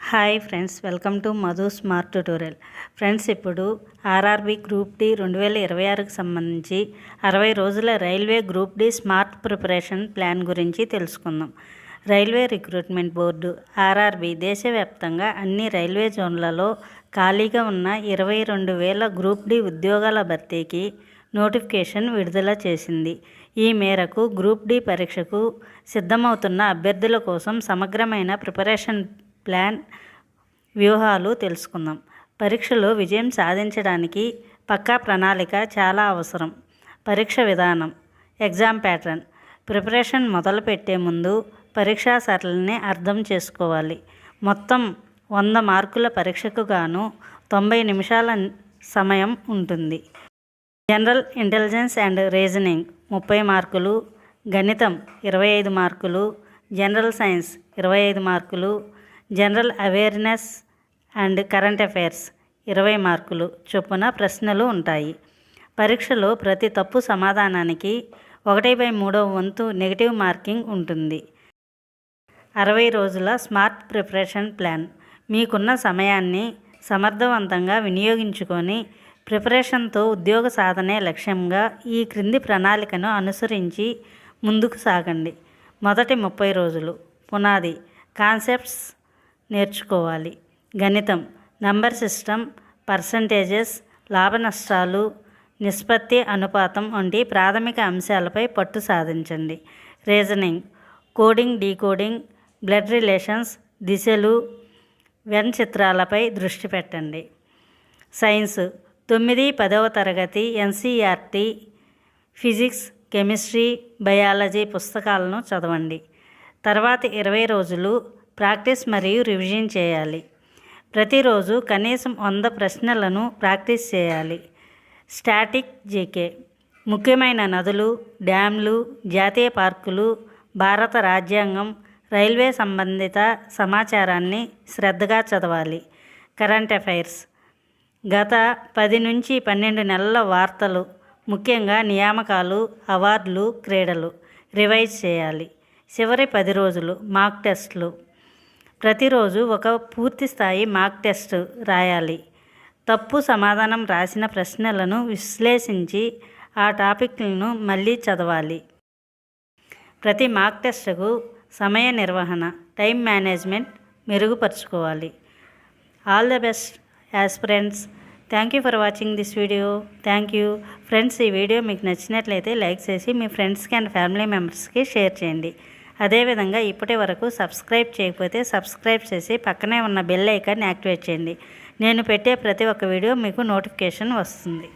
Hi friends, welcome to Madhu smart tutorial. Friends, ఇప్పుడు RRB group D 2026కి సంబంధించి 60 రోజుల railway group D smart preparation plan గురించి తెలుసుకుందాం. రైల్వే రిక్రూట్మెంట్ బోర్డు ఆర్ఆర్బీ దేశవ్యాప్తంగా అన్ని రైల్వే జోన్లలో ఖాళీగా ఉన్న 22,000 గ్రూప్ డి ఉద్యోగాల భర్తీకి నోటిఫికేషన్ విడుదల చేసింది. ఈ మేరకు గ్రూప్ డి పరీక్షకు సిద్ధమవుతున్న అభ్యర్థుల కోసం సమగ్రమైన ప్రిపరేషన్ ప్లాన్ వ్యూహాలు తెలుసుకుందాం. పరీక్షలో విజయం సాధించడానికి పక్కా ప్రణాళిక చాలా అవసరం. పరీక్ష విధానం, ఎగ్జామ్ ప్యాటర్న్. ప్రిపరేషన్ మొదలుపెట్టే ముందు పరీక్షా సరళిని అర్థం చేసుకోవాలి. మొత్తం 100 మార్కుల పరీక్షకు గాను 90 నిమిషాల సమయం ఉంటుంది. జనరల్ ఇంటెలిజెన్స్ అండ్ రీజనింగ్ 30 మార్కులు, గణితం 25 మార్కులు, జనరల్ సైన్స్ 25 మార్కులు, general awareness and current affairs 20 మార్కులు చొప్పున ప్రశ్నలు ఉంటాయి. పరీక్షలో ప్రతి తప్పు సమాధానానికి 1/3 వంతు నెగిటివ్ మార్కింగ్ ఉంటుంది. 60 రోజుల స్మార్ట్ ప్రిపరేషన్ ప్లాన్. మీకున్న సమయాన్ని సమర్థవంతంగా వినియోగించుకొని ప్రిపరేషన్తో ఉద్యోగ సాధనే లక్ష్యంగా ఈ క్రింది ప్రణాళికను అనుసరించి ముందుకు సాగండి. మొదటి 30 రోజులు పునాది, కాన్సెప్ట్స్ నేర్చుకోవాలి. గణితం, నంబర్ సిస్టమ్, పర్సంటేజెస్, లాభ నష్టాలు, నిష్పత్తి అనుపాతం వంటి ప్రాథమిక అంశాలపై పట్టు సాధించండి. Reasoning, coding, decoding, blood relations, దిశలు, వెన్ చిత్రాలపై దృష్టి పెట్టండి. సైన్స్ 9, 10వ తరగతి ఎన్సీఈఆర్టీ, ఫిజిక్స్, కెమిస్ట్రీ, బయాలజీ పుస్తకాలను చదవండి. తర్వాతి 20 రోజులు ప్రాక్టీస్ మరియు రివిజన్ చేయాలి. ప్రతిరోజు కనీసం 100 ప్రశ్నలను ప్రాక్టీస్ చేయాలి. Static GK. ముఖ్యమైన నదులు, డ్యామ్లు, జాతీయ పార్కులు, భారత రాజ్యాంగం, రైల్వే సంబంధిత సమాచారాన్ని శ్రద్ధగా చదవాలి. Current affairs. గత 10 నుంచి 12 నెలల వార్తలు, ముఖ్యంగా నియామకాలు, అవార్డులు, క్రీడలు రివైజ్ చేయాలి. చివరి 10 రోజులు మాక్ టెస్టులు. ప్రతిరోజు ఒక పూర్తి స్థాయి మాక్ టెస్ట్ రాయాలి. తప్పు సమాధానం రాసిన ప్రశ్నలను విశ్లేషించి ఆ టాపిక్లను మళ్ళీ చదవాలి. ప్రతి మాక్ టెస్టుకు సమయ నిర్వహణ, టైం మేనేజ్మెంట్ మెరుగుపరుచుకోవాలి. All the best aspirants. Thank you for watching this video. Thank you friends. ఈ వీడియో మీకు నచ్చినట్లయితే లైక్ చేసి మీ ఫ్రెండ్స్కి అండ్ ఫ్యామిలీ మెంబర్స్కి షేర్ చేయండి. అదేవిధంగా ఇప్పటి వరకు సబ్స్క్రైబ్ చేయకపోతే సబ్స్క్రైబ్ చేసి పక్కనే ఉన్న బెల్ ఐకాన్ని యాక్టివేట్ చేయండి. నేను పెట్టే ప్రతి ఒక్క వీడియో మీకు నోటిఫికేషన్ వస్తుంది.